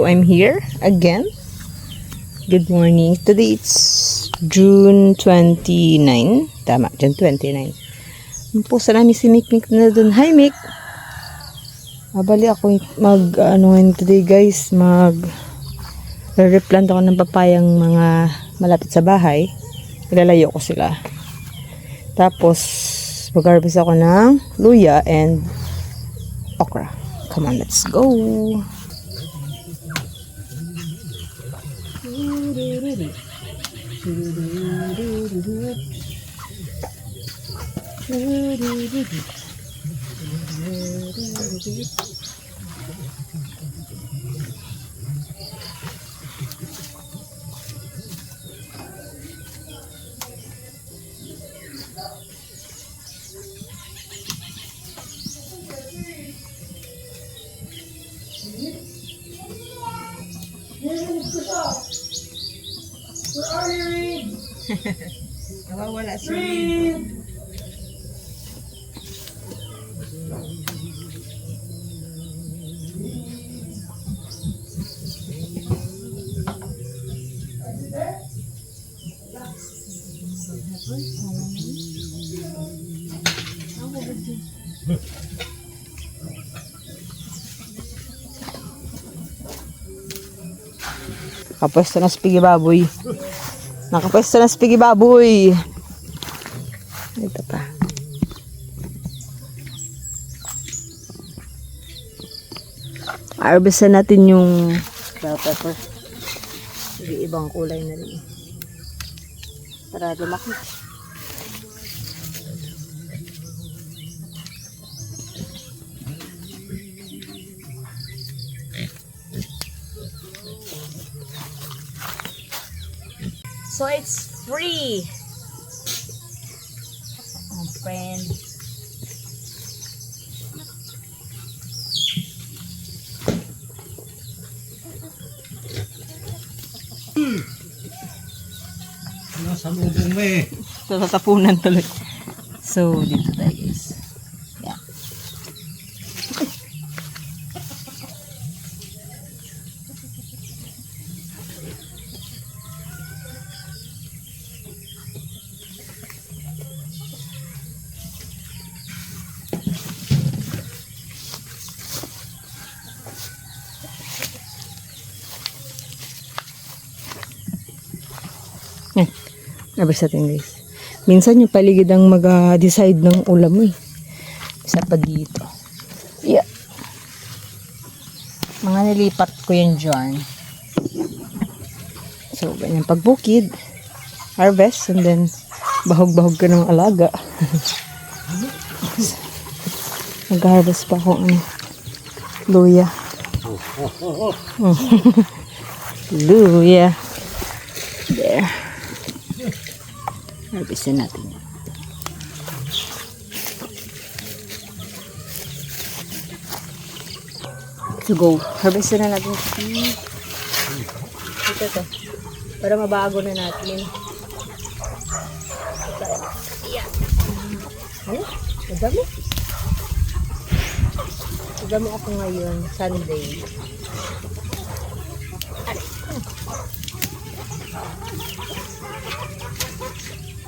So I'm here again. Good morning. Today it's June 29. Tama, June 29. Po sa namin si Mikmik na dun. Hi Mik! Mabali ako today guys. Replant ako ng papayang mga malapit sa bahay. Ilalayo ko sila. Tapos mag-harvest ako ng luya and okra. Come on, let's go! Where are you, Reed? Nawawala si Reed! Nakapwesto na spiggy baboy. Nakapwesto na spiggy baboy. Ito pa. Harvestan natin yung bell pepper. Sige, ibang kulay na rin. Para lumaki. So it's free. Oh, friend. Nasa lubong mo eh. So, tatapunan tuloy. So, dito tayo guys. Yeah. Harvest natin guys. Minsan yung paligid ang mag-decide ng ulam mo eh. Isa pa dito. Yeah. Mga nilipat ko yan dyan. So, ganyan pagbukid. Harvest and then bahog-bahog ka ng alaga. Mag-harvest pa ako luya. Luya. There. Harvestin natin yan. So go. Harvestin na natin. Ito to. Para mabago na natin. Ayan. Ano? Madami. Madami ako ngayon. Sunday.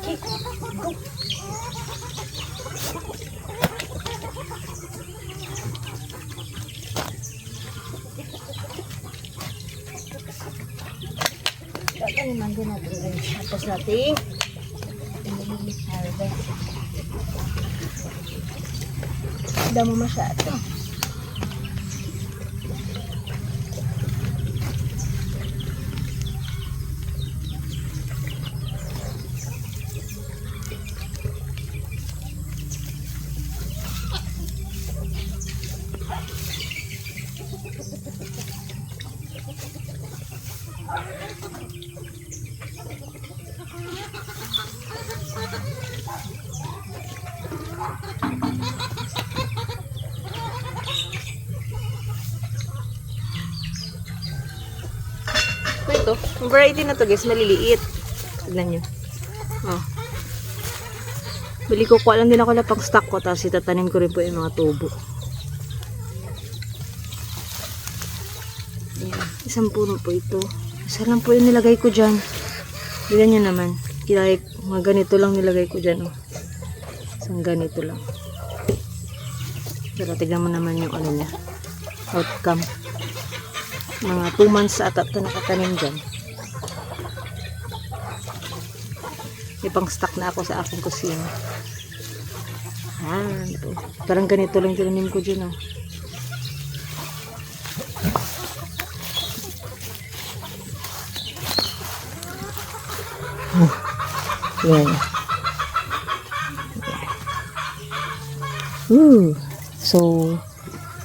Okay, go. Taniman din natin guys. Tapos natin harvest. Damo masyado. Ito, yung variety na to guys, maliliit. Tignan nyo. Oh. Bili ko lang din ako na pang stock ko, tapos itatanim ko rin po yung mga tubo. Ayan. Isang puno po ito. Isa lang po yung nilagay ko dyan. Tignan nyo naman. Kaya mga ganito lang nilagay ko dyan. Oh. Isang ganito lang. Pero tignan mo naman yung ano niya. Outcome. Mga 2 months ata ito nakatanim dyan. May pang stock na ako sa aking kusina. Ito. Parang ganito lang tinanim ko dyan. Oh. Yan. So,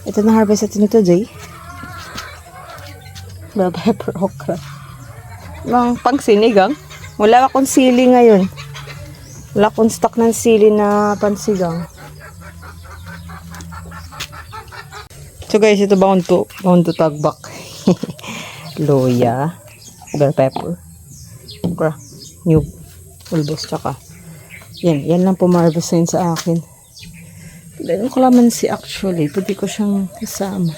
ito na harvest natin ito, Jay. Bell pepper okra. Mga pang sinigang. Wala akong sili ngayon. Wala akong stock ng sili na pansigang. So guys, ito bound to tagbak. Loya, bell pepper, okra, new bulbos, tsaka yan lang pumarvest na yun sa akin. Dahil yung kalamansi actually, pwede ko siyang kasama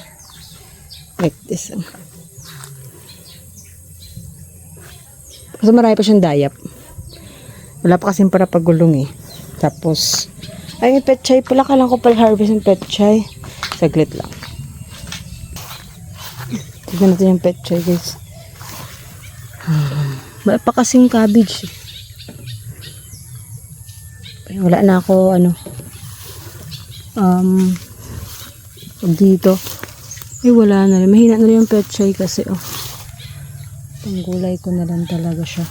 like this. Kasi marami pa siyang dayap. Wala pa kasing para pagulong eh. Tapos ay, petchay pala, kailangan ko pala harvest ng petchay. Saglit lang. Tignan natin yung petchay, guys. Wala pa kasing cabbage. Wala na ako, dito. Wala na rin. Mahina na rin yung petchay kasi, panggulay ko na lang talaga siya.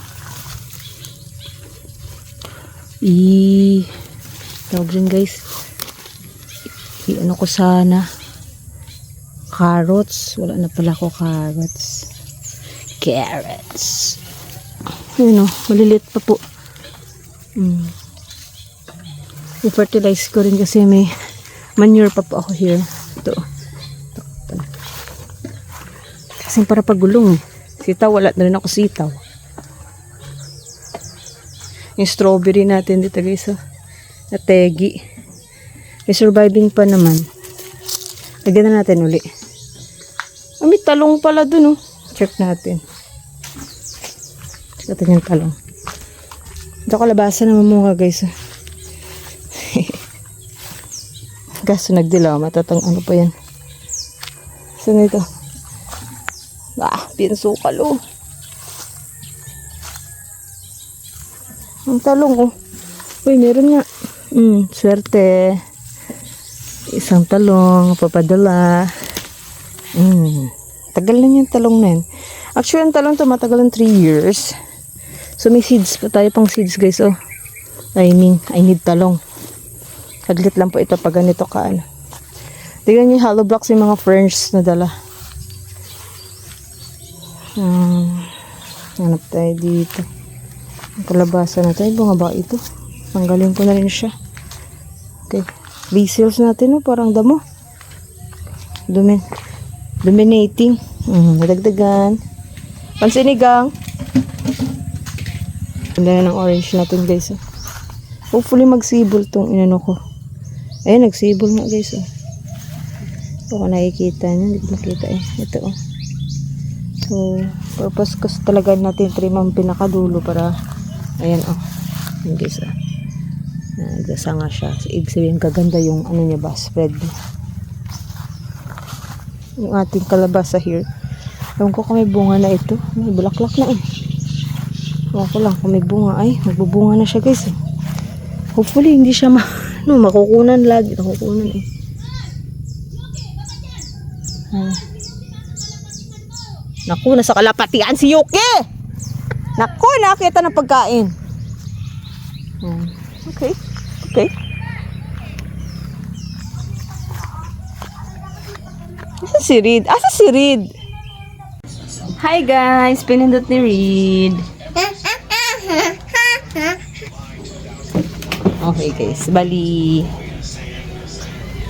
Tawag dyan, guys. Ano ko sana. Carrots. Wala na pala ko carrots. Carrots. Maliliit pa po. I-fertilize ko rin kasi may manure pa po ako here. Ito. Kasi para pagulong. Sitaw, wala na rin ako sitaw. Yung strawberry natin dito, guys. Nategi. May surviving pa naman. Lagyan na natin uli. May talong pala dun, Check natin. Check natin yung talong. Ito kalabasa na mamunga, guys. Kaso nagdilaw. Matatang ano pa yan. Saan ito? Pinsukal, Ang talong, Uy, meron nga. Swerte. Isang talong, papadala. Tagal na yung talong na yun. Actually, ang talong to matagal ng 3 years. So, may seeds pa tayo pang seeds, guys, I need talong. Saglit lang po ito pag ganito ka, Tignan niyo yung hollow blocks yung mga ferns na dala. Hanap tayo dito. Ang kalabasa na tayo. Bunga ba ito? Tanggalin ko na rin siya. Okay. Basils natin, parang damo. Dominating. Nadagdagan. Pansinigang. Ganda na ng orange natin, guys. Hopefully magsibol tong inano ko. Ayun, nagsibol nga, guys. Ito ko nakikita nyo. Hindi ko nakita Ito, So, purpose ko talaga natin trim ang pinakadulo para, ayan, yung guys, nagsasanga siya. So, ibig sabihin, kaganda yung, niya ba, spread. Yung ating kalabasa here. Ewan ko kung may bunga na ito. May bulaklak na, Ewan ko lang kung may bunga. Ay, magbubunga na siya, guys, Hopefully, hindi siya makukunan lagi. Nakukunan, Naku, nasa kalapatian si Yuki! Naku, nakita ng pagkain. Okay. Asa si Reed? Hi guys, pinindot ni Reed. Okay guys, bali.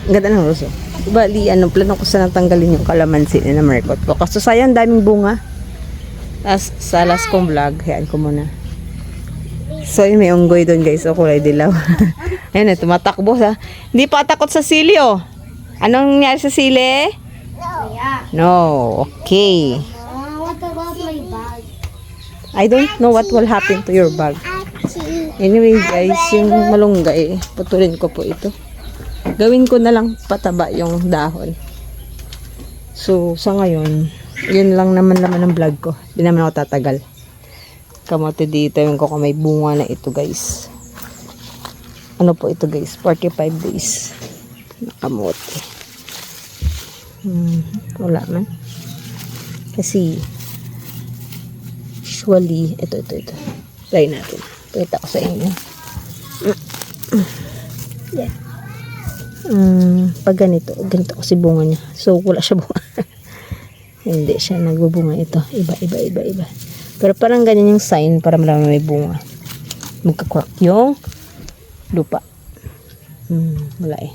Ang ganda ng roso. Bali, plano ko sana tanggalin yung kalamansi na marikot ko. Kasi sayang, daming bunga. Sa last kong vlog, hayaan ko muna. So, yun, may unggoy doon, guys. Kulay dilaw. Ayun, tumatakbo sa. Hindi pa takot sa sili, Anong nangyari sa sili? No. Okay. I don't know what will happen to your bag. Anyway guys, yung malunggay, putulin ko po ito. Gawin ko na lang pataba yung dahon. So, sa ngayon, yun lang naman ng vlog ko. Hindi naman ako tatagal. Kamote dito, yung ko may bunga na ito guys. Ano po ito guys? 45 days. Nakamote. Wala man. Kasi, usually, ito. Try natin. Pakita ko sa inyo. Yeah. Pag ganito kasi bunga niya. So, wala siya bunga. Hindi siya nagbubunga ito. Iba. Pero parang ganyan yung sign para malaman may bunga. Magka-crack yung lupa. Wala eh.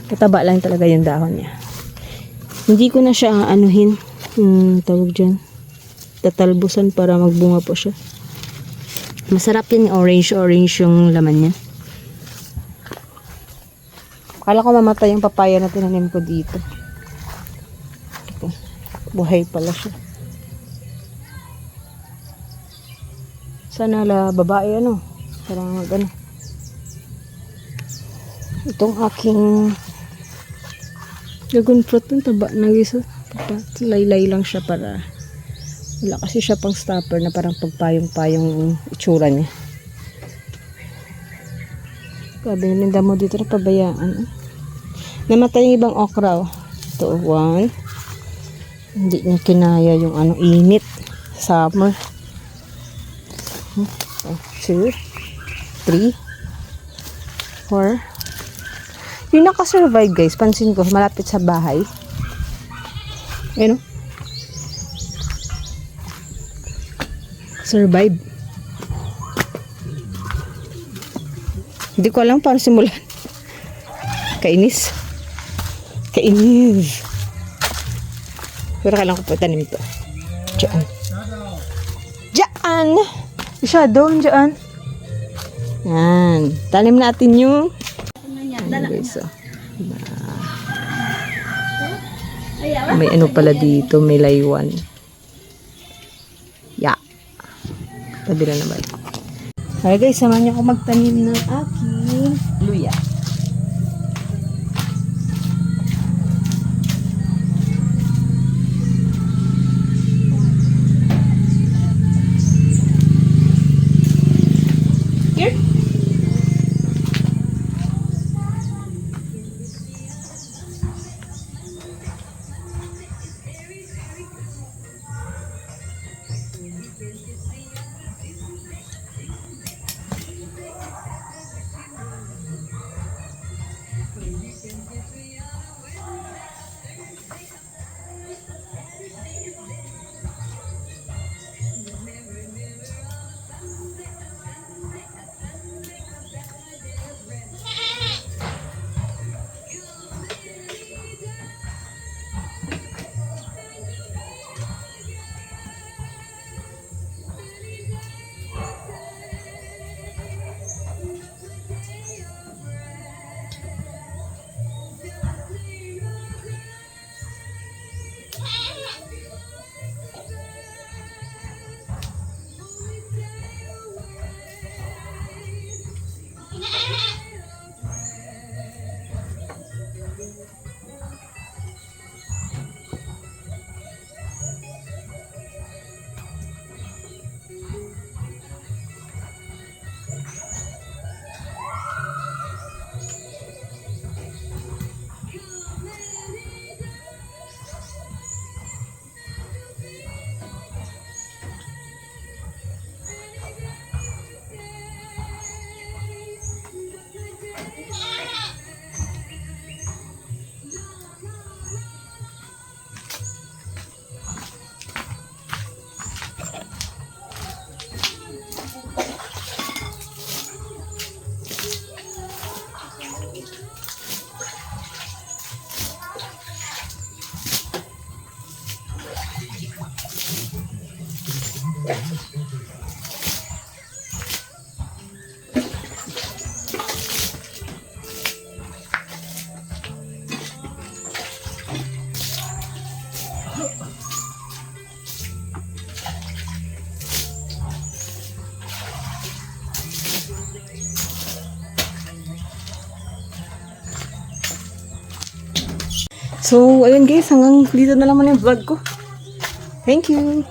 Mataba lang talaga yung dahon niya. Hindi ko na siya anuhin. Tawag dyan. Tatalbusan para magbunga po siya. Masarap yan yung orange yung laman niya. Akala ko mamatay yung papaya na tinanim ko dito. Ito. Buhay pala siya. Sana babae parang itong aking dragon fruit ng taba na isa. Laylay lang siya para wala kasi siya pang stopper na parang pagpayong-payong itsura niya. Grabe yung damo dito na pabayaan. Namatay yung ibang okra. Ito, 1. Hindi niya kinaya yung init. Summer. 2, 3, 4. Yung nakasurvive guys, pansin ko, malapit sa bahay. Ayun. Survive. Hindi ko alam paano simulan. Kainis. Pero kailangan ko po tanim ito. Diyan. Shadow, diyan. Yan. Tanim natin yung guys, may pala dito, may laywan. Tabi na naman. Okay guys, samahan niyo ako magtanim ng aking luya. Here. So, ayun guys, hanggang dito na naman yung vlog ko. Thank you!